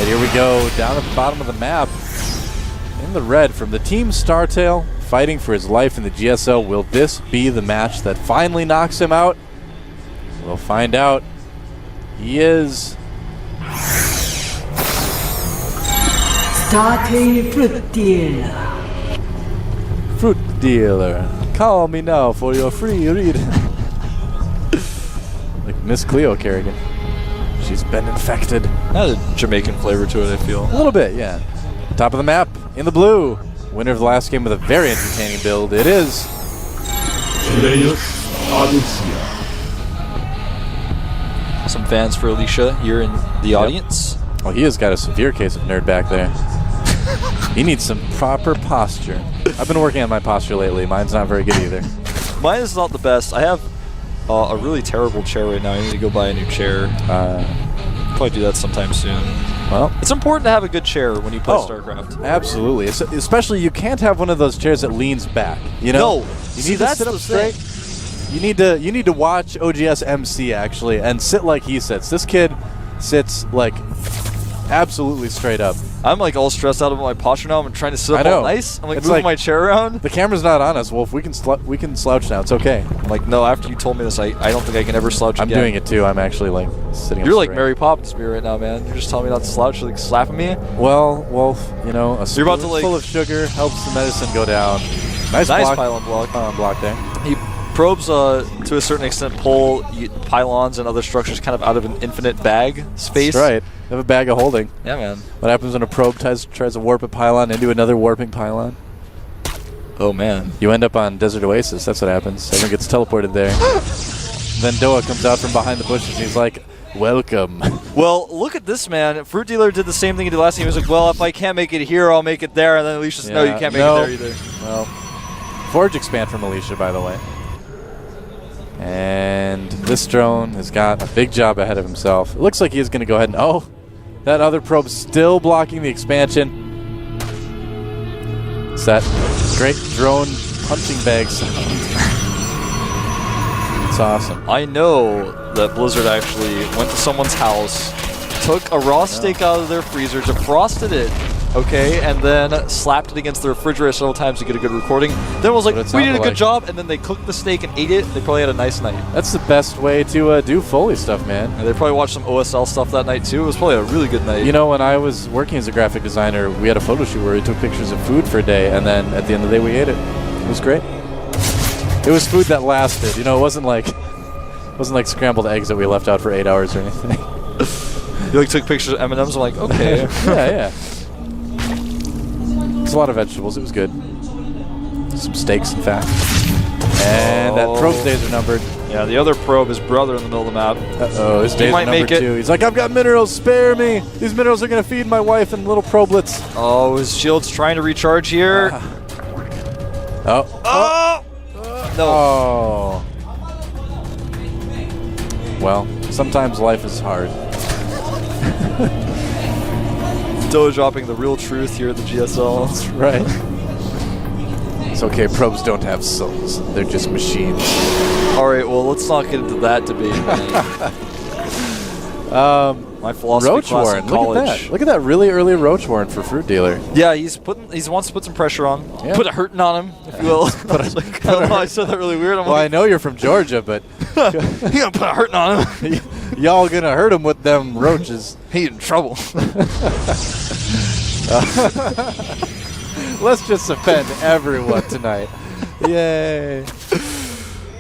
here we go, down at the bottom of the map. In the red from the Team Startail, fighting for his life in the GSL. Will this be the match that finally knocks him out? We'll find out. He is... Startail FruitDealer. FruitDealer, call me now for your free read. Like Miss Cleo Kerrigan. She's been infected. Had a Jamaican flavor to it, I feel. A little bit, yeah. Top of the map, in the blue. Winner of the last game with a very entertaining build. It is... Alicia. Some fans for Alicia here in the audience. Well, he has got a severe case of nerd back there. He needs some proper posture. I've been working on my posture lately. Mine's not very good either. Mine is not the best. I have a really terrible chair right now. I need to go buy a new chair. Probably do that sometime soon. Well, it's important to have a good chair when you play StarCraft. Absolutely. Especially, you can't have one of those chairs that leans back. You know, no, you need to sit up straight. You need to watch OGS MC actually and sit like he sits. This kid sits like absolutely straight up. I'm like all stressed out about my posture now. I'm trying to sit up all nice. I'm like moving my chair around. The camera's not on us, Wolf. We can slouch now. It's okay. I'm like, no. After you told me this, I don't think I can ever slouch again. I'm doing it too. I'm actually like sitting. You're like Mary Poppins to me right now, man. You're just telling me not to slouch. You're like slapping me. Well, Wolf, you know, a spoonful full of sugar helps the medicine go down. Nice pylon block. Block there. He probes, to a certain extent, pull pylons and other structures kind of out of an infinite bag space. That's right. They have a bag of holding. Yeah, man. What happens when a probe tries to warp a pylon into another warping pylon? Oh, man. You end up on Desert Oasis. That's what happens. Everyone gets teleported there. Then Doa comes out from behind the bushes and he's like, welcome. Well, look at this, man. FruitDealer did the same thing he did last time. He was like, well, if I can't make it here, I'll make it there. And then Alicia said, no, you can't make it there either. Well, Forge expand from Alicia, by the way. And this drone has got a big job ahead of himself. It looks like he's going to go ahead and... Oh, that other probe still blocking the expansion. It's that great drone punching bag sound. It's awesome. I know that Blizzard actually went to someone's house, took a raw steak out of their freezer, defrosted it, okay, and then slapped it against the refrigerator several times to get a good recording. Then was like, we did a good job, and then they cooked the steak and ate it. They probably had a nice night. That's the best way to do Foley stuff, man. And they probably watched some OSL stuff that night, too. It was probably a really good night. You know, when I was working as a graphic designer, we had a photo shoot where we took pictures of food for a day, and then at the end of the day, we ate it. It was great. It was food that lasted. You know, it wasn't like scrambled eggs that we left out for 8 hours or anything. You like took pictures of M&Ms? I'm like, okay. Yeah. It's a lot of vegetables. It was good. Some steaks, in fact. And that probe's days are numbered. Yeah, the other probe, his brother in the middle of the map. Uh-oh, his days are numbered too. He's like, I've got minerals, spare me. These minerals are going to feed my wife and little probelets. Oh, his shield's trying to recharge here. No. Oh. Well, sometimes life is hard. Doa dropping the real truth here at the GSL. That's right. It's okay, probes don't have souls. They're just machines. Alright, well, let's not get into that debate. My philosophy Roach class Warren, in college. look at that. Look at that really early Roach Warren for FruitDealer. Yeah, he wants to put some pressure on. Yeah. Put a hurting on him, if you will. I don't know, I said that really weird. Well, I know you're from Georgia, but... You're going to put a hurting on him. Y'all gonna hurt him with them roaches. He's in trouble. Let's just offend everyone tonight. Yay.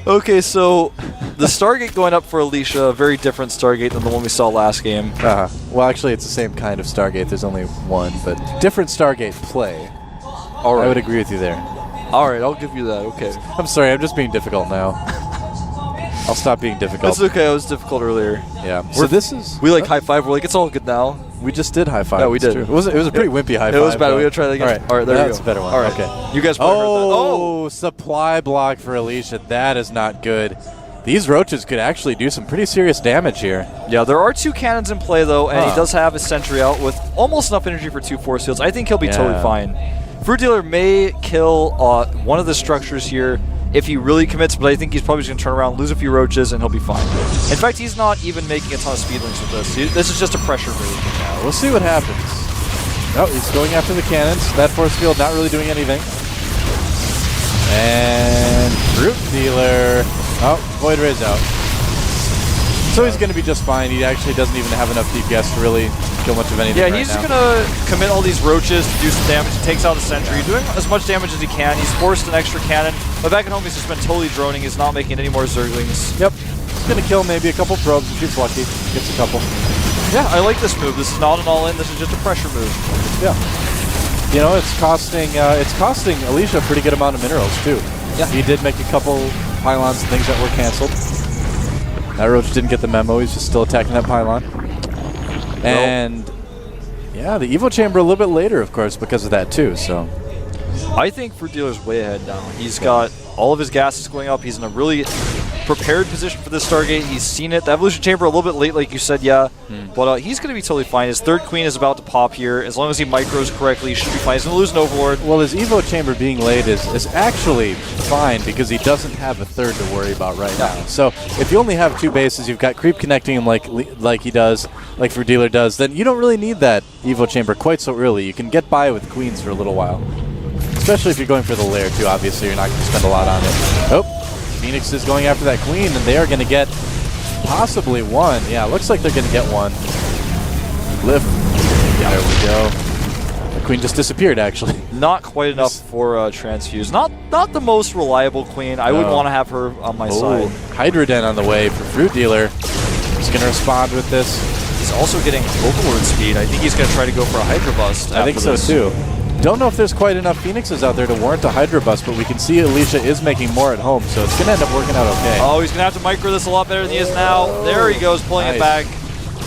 Okay, so the Stargate going up for Alicia, a very different Stargate than the one we saw last game. Well, actually, it's the same kind of Stargate. There's only one, but different Stargate play. All right. I would agree with you there. All right, I'll give you that. Okay. I'm sorry, I'm just being difficult now. I'll stop being difficult. That's okay, I was difficult earlier. Yeah. So this is... We like high five, we're like, it's all good now. We just did high five. Yeah, we did. True. It was a pretty wimpy high five. It was bad. We gotta try that again. All right, there we go. That's a better one. All right. Okay. You guys probably heard that. Oh, supply block for Alicia. That is not good. These roaches could actually do some pretty serious damage here. Yeah, there are 2 cannons in play, though, and he does have his sentry out with almost enough energy for 2 force fields. I think he'll be totally fine. FruitDealer may kill one of the structures here if he really commits, but I think he's probably just going to turn around, lose a few roaches, and he'll be fine. In fact, he's not even making a ton of speedlings with this. This is just a pressure move. Yeah, we'll see what happens. Oh, he's going after the cannons. That force field not really doing anything. And FruitDealer. Oh, Void Ray's out. So he's going to be just fine. He actually doesn't even have enough DPS to really kill much of anything. Yeah, he's going to commit all these roaches to do some damage. He takes out a sentry, doing as much damage as he can. He's forced an extra cannon, but back at home he's just been totally droning. He's not making any more Zerglings. Yep. He's going to kill maybe a couple probes if he's lucky. Gets a couple. Yeah, I like this move. This is not an all-in. This is just a pressure move. Yeah. You know, it's costing Alicia a pretty good amount of minerals too. Yeah. He did make a couple pylons and things that were canceled. That roach didn't get the memo. He's just still attacking that pylon. And yeah, the Evo Chamber a little bit later, of course, because of that too. So I think FruitDealer's way ahead now. He's got all of his gases going up. He's in a really prepared position for this Stargate. He's seen it. The Evolution Chamber a little bit late, like you said, yeah. But he's going to be totally fine. His third queen is about to pop here. As long as he micros correctly, he should be fine. He's going to lose an Overlord. Well, his Evo Chamber being late is actually fine because he doesn't have a third to worry about right now. So if you only have 2 bases, you've got creep connecting him like he does, like FruitDealer does, then you don't really need that Evo Chamber quite so early. You can get by with queens for a little while. Especially if you're going for the lair too, obviously you're not going to spend a lot on it. Oh, Phoenix is going after that queen, and they are going to get possibly 1. Yeah, looks like they're going to get 1. Lift. Yeah. There we go. The queen just disappeared, actually. Not quite enough for Transfuse. Not the most reliable queen. I wouldn't want to have her on my side. Hydra Den on the way for FruitDealer. He's going to respond with this. He's also getting Overlord speed. I think he's going to try to go for a Hydra Bust. I think so too. Don't know if there's quite enough Phoenixes out there to warrant a Hydra Bust, but we can see Alicia is making more at home, so it's going to end up working out okay. Oh, he's going to have to micro this a lot better than he is now. There he goes, pulling it back.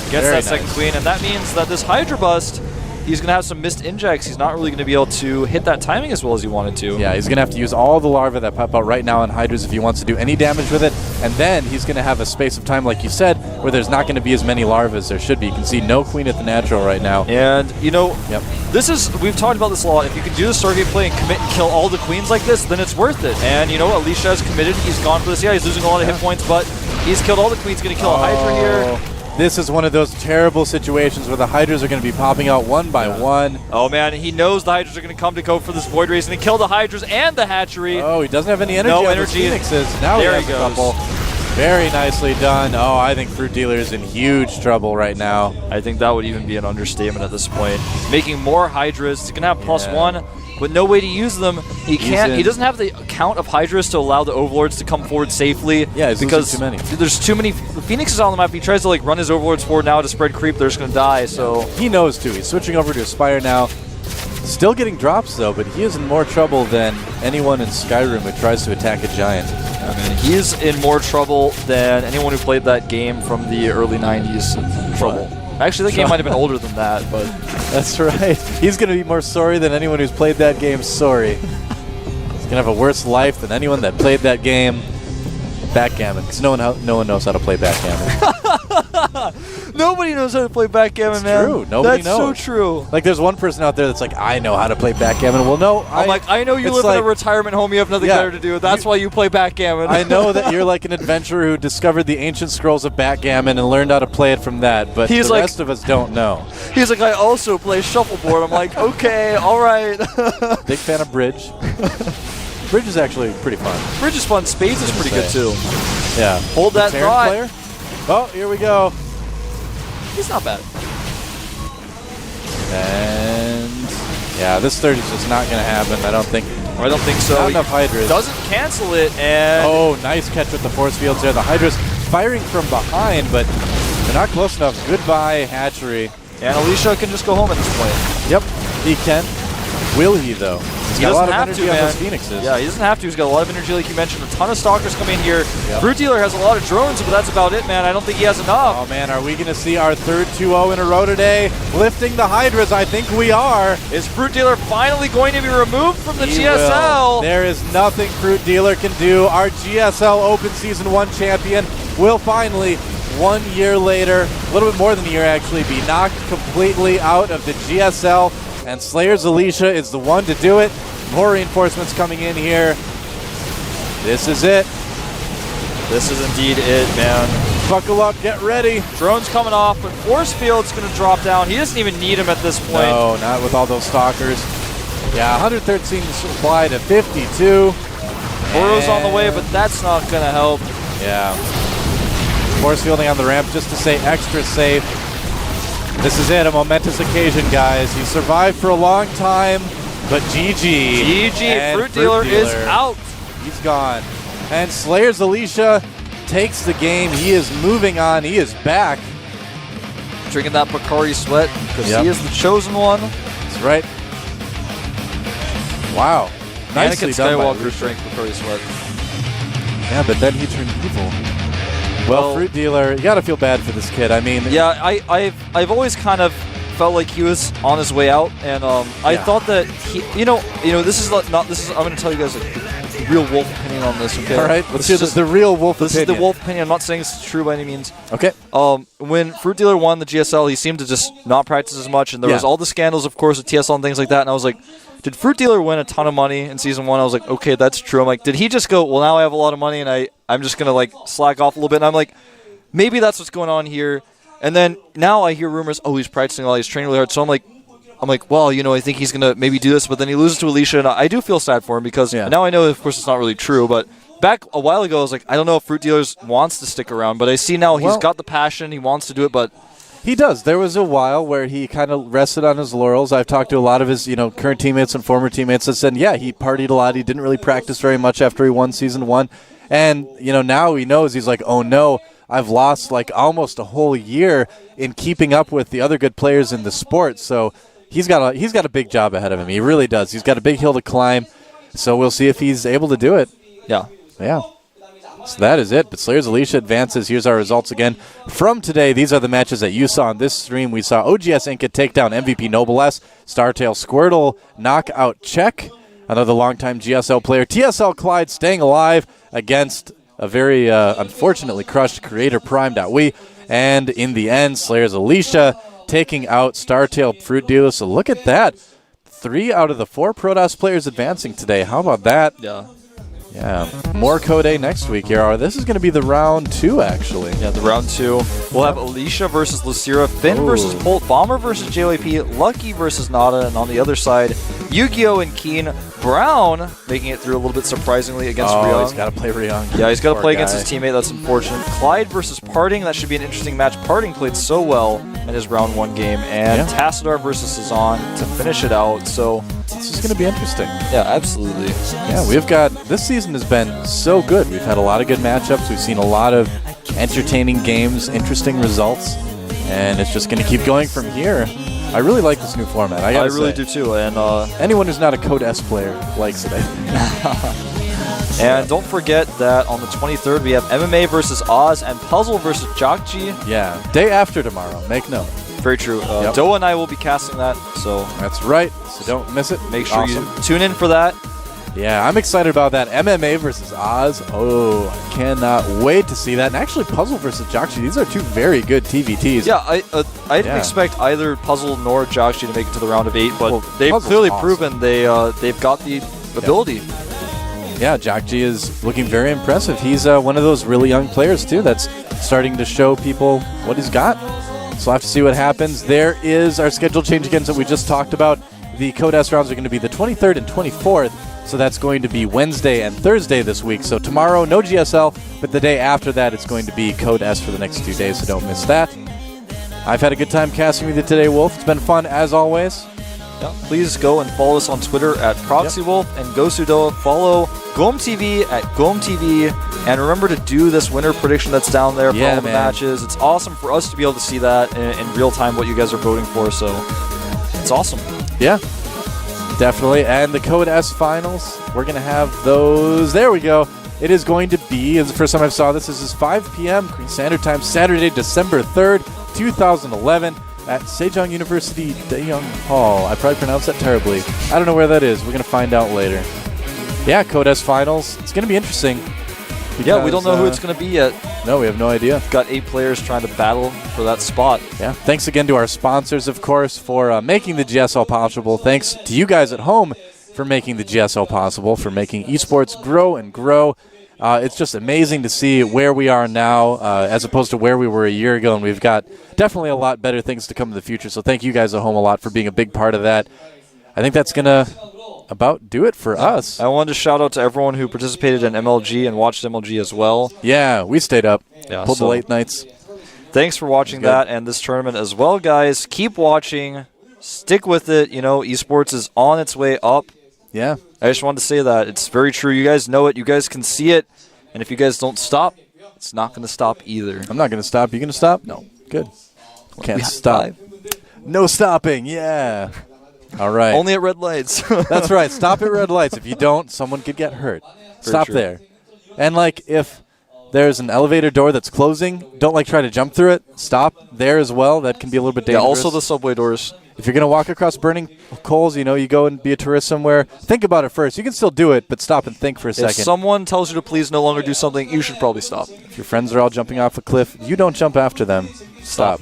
Gets that second queen, and that means that this Hydra Bust, he's going to have some missed injects. He's not really going to be able to hit that timing as well as he wanted to. Yeah, he's going to have to use all the larvae that pop out right now on Hydras if he wants to do any damage with it, and then he's going to have a space of time, like you said, where there's not going to be as many larvae as there should be. You can see no queen at the natural right now. And, you know, we've talked about this a lot. If you can do the Stargate play and commit and kill all the queens like this, then it's worth it. And, you know, Alicia has committed. He's gone for this. Yeah, he's losing a lot of hit points, but he's killed all the queens. Going to kill a Hydra here. This is one of those terrible situations where the Hydras are going to be popping out one by one. Oh, man, he knows the Hydras are going to come to go for this Void Race, and he killed the Hydras and the Hatchery. Oh, he doesn't have any energy no on energy. his Phoenixes. Now there he has a couple. Very nicely done. Oh, I think FruitDealer is in huge trouble right now. I think that would even be an understatement at this point. Making more Hydras. He's going to have +1. With no way to use them, he can't. He doesn't have the count of Hydras to allow the Overlords to come forward safely. Yeah, because too many. There's too many Phoenixes on the map. He tries to like run his Overlords forward now to spread creep. They're just going to die. So he knows too. He's switching over to Aspire now. Still getting drops though, but he is in more trouble than anyone in Skyrim who tries to attack a giant. I mean, he's in more trouble than anyone who played that game from the early '90s. Actually, that game might have been older than that, but... That's right. He's going to be more sorry than anyone who's played that game. Sorry. He's going to have a worse life than anyone that played that game. Backgammon, because no one knows how to play backgammon. Nobody knows how to play backgammon, man. True. Nobody knows. That's so true. Like, there's one person out there that's like, I know how to play backgammon. Well, no. I know you live in a retirement home. You have nothing better to do. That's why you play backgammon. I know that you're like an adventurer who discovered the ancient scrolls of backgammon and learned how to play it from that, but the rest of us don't know. He's like, I also play shuffleboard. I'm like, okay, all right. Big fan of bridge. Bridge is actually pretty fun. Bridge is fun. Spades is pretty good, too. Yeah. Hold that thought. Player? Oh, here we go. He's not bad. And yeah, this third is just not going to happen. I don't think so. Not enough Hydras. Doesn't cancel it, and oh, nice catch with the force fields there. The Hydras firing from behind, but they're not close enough. Goodbye, Hatchery. And Alicia can just go home at this point. Yep, he can. Will he though? He's got a lot of energy on those Phoenixes. Yeah, he doesn't have to. He's got a lot of energy, like you mentioned. A ton of Stalkers coming in here. Yep. FruitDealer has a lot of drones, but that's about it, man. I don't think he has enough. Oh, man, are we going to see our third 2-0 in a row today? Lifting the Hydras, I think we are. Is FruitDealer finally going to be removed from the GSL? Will. There is nothing FruitDealer can do. Our GSL Open Season 1 champion will finally, 1 year later, a little bit more than a year actually, be knocked completely out of the GSL. And Slayer's Alicia is the one to do it. More reinforcements coming in here. This is it. This is indeed it, man. Buckle up, get ready. Drone's coming off, but Force Field's going to drop down. He doesn't even need him at this point. No, not with all those stalkers. Yeah, 113 supply to 52. Boro's on the way, but that's not going to help. Yeah. Force fielding on the ramp just to stay extra safe. This is it, a momentous occasion, guys. He survived for a long time, but GG. GG, Fruit Dealer is out. He's gone. And Slayer's Alicia takes the game. He is moving on. He is back. Drinking that Bacardi Sweat because he is the chosen one. That's right. Wow. Nicely Anakin done by Skywalker Alicia. drank Bacardi Sweat. Yeah, but then he turned evil. Well, Fruit Dealer, you gotta feel bad for this kid. I mean, yeah, I've always kind of felt like he was on his way out, and I thought that he, you know, this is not this is. I'm going to tell you guys the real wolf opinion on this. Okay. All right. Let's hear the real wolf opinion. This is the wolf opinion. I'm not saying it's true by any means. Okay. When Fruit Dealer won the GSL, he seemed to just not practice as much, and there was all the scandals, of course, with TSL and things like that. And I was like, did Fruit Dealer win a ton of money in Season 1? I was like, okay, that's true. I'm like, did he just go, well, now I have a lot of money, and I'm just going to, like, slack off a little bit? And I'm like, maybe that's what's going on here. And then now I hear rumors, oh, he's practicing a lot, he's training really hard. So I'm like, well, you know, I think he's going to maybe do this, but then he loses to Alicia, and I do feel sad for him because now I know, of course, it's not really true, but back a while ago, I was like, I don't know if Fruit Dealers wants to stick around, but I see now he's got the passion, he wants to do it, but... He does. There was a while where he kind of rested on his laurels. I've talked to a lot of his, current teammates and former teammates that said, yeah, he partied a lot. He didn't really practice very much after he won Season 1. And, now he knows. He's like, oh, no, I've lost, like, almost a whole year in keeping up with the other good players in the sport. So he's got a big job ahead of him. He really does. He's got a big hill to climb. So we'll see if he's able to do it. Yeah. Yeah. So that is it. But Slayer's Alicia advances. Here's our results again from today. These are the matches that you saw on this stream. We saw OGS Inca take down MVP Noblesse, Startail Squirtle knock out Check, another longtime GSL player. TSL Clyde staying alive against a very unfortunately crushed Creator Prime.we. And in the end, Slayer's Alicia taking out Startail Fruit Dealer. So look at that. 3 out of the 4 Protoss players advancing today. How about that? Yeah. Yeah, more Code A next week here. This is going to be the round 2, actually. Yeah, the round 2. We'll have Alicia versus Lucira, Finn versus Bolt, Bomber versus JYP, Lucky versus Nada, and on the other side, Yu-Gi-Oh! And Keen. Brown making it through a little bit surprisingly against Ryong. He's got to play Ryong. Yeah, he's got to play against his teammate. That's unfortunate. Clyde versus Parting. That should be an interesting match. Parting played so well in his round 1 game. And Tassadar versus Cezanne to finish it out. So this is going to be interesting. Yeah, absolutely. Yeah, we've got... This season has been so good. We've had a lot of good matchups. We've seen a lot of entertaining games, interesting results. And it's just going to keep going from here. I really like this new format. I really do too. And anyone who's not a Code S player likes it, I think. And don't forget that on the 23rd we have MMA versus Oz and Puzzle versus Jokji. Yeah, day after tomorrow. Make note. Very true. Doa and I will be casting that, so that's right. So don't miss it. Make sure you tune in for that. Yeah, I'm excited about that. MMA versus Oz. Oh, I cannot wait to see that. And actually, Puzzle versus Jokji. These are 2 very good TVTs. Yeah, I didn't expect either Puzzle nor Jokji to make it to the round of 8, but they've clearly proven they've got the ability. Yeah, Jokji is looking very impressive. He's one of those really young players, too, that's starting to show people what he's got. So we'll have to see what happens. There is our schedule change again that we just talked about. The Code S rounds are going to be the 23rd and 24th. So that's going to be Wednesday and Thursday this week. So tomorrow, no GSL, but the day after that, it's going to be Code S for the next 2 days, so don't miss that. I've had a good time casting with you today, Wolf. It's been fun, as always. Yeah, please go and follow us on Twitter at ProxyWolf and go Sudoa. Follow GoemTV at GoemTV. And remember to do this winner prediction that's down there for all the matches. It's awesome for us to be able to see that in real time, what you guys are voting for. So it's awesome. Yeah. Definitely. And the Code S finals, we're going to have those. There we go. It is going to be, as the first time I saw this is 5 p.m. Korean Standard Time, Saturday, December 3rd, 2011, at Sejong University Daeyoung Hall. I probably pronounced that terribly. I don't know where that is. We're going to find out later. Yeah, Code S finals. It's going to be interesting. Because, we don't know who it's going to be yet. No, we have no idea. We've got 8 players trying to battle for that spot. Yeah. Thanks again to our sponsors, of course, for making the GSL possible. Thanks to you guys at home for making the GSL possible, for making esports grow and grow. It's just amazing to see where we are now as opposed to where we were a year ago, and we've got definitely a lot better things to come in the future. So thank you guys at home a lot for being a big part of that. I think that's going to about do it for us. I wanted to shout out to everyone who participated in MLG and watched MLG as well. Yeah, we stayed up, pulled the so late nights. Thanks for watching that and this tournament as well, guys. Keep watching. Stick with it. You know, esports is on its way up. Yeah. I just wanted to say that. It's very true. You guys know it. You guys can see it. And if you guys don't stop, it's not going to stop either. I'm not going to stop. You going to stop? No. Good. Can't stop. No stopping. Yeah. All right. Only at red lights. That's right. Stop at red lights. If you don't, someone could get hurt. Stop there. And, like, if there's an elevator door that's closing, don't, like, try to jump through it. Stop there as well. That can be a little bit dangerous. Yeah, also the subway doors. If you're going to walk across burning coals, you know, you go and be a tourist somewhere, think about it first. You can still do it, but stop and think for a second. If someone tells you to please no longer do something, you should probably stop. If your friends are all jumping off a cliff, you don't jump after them. Stop.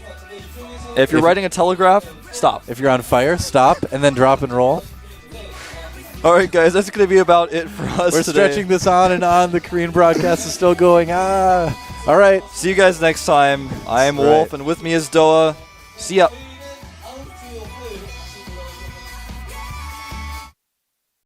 If you're writing a telegraph, stop. If you're on fire, stop and then drop and roll. All right, guys, that's going to be about it for us We're today. stretching this on and on. The Korean broadcast is still going. All right. See you guys next time. I am Wolf, and with me is Doa. See ya.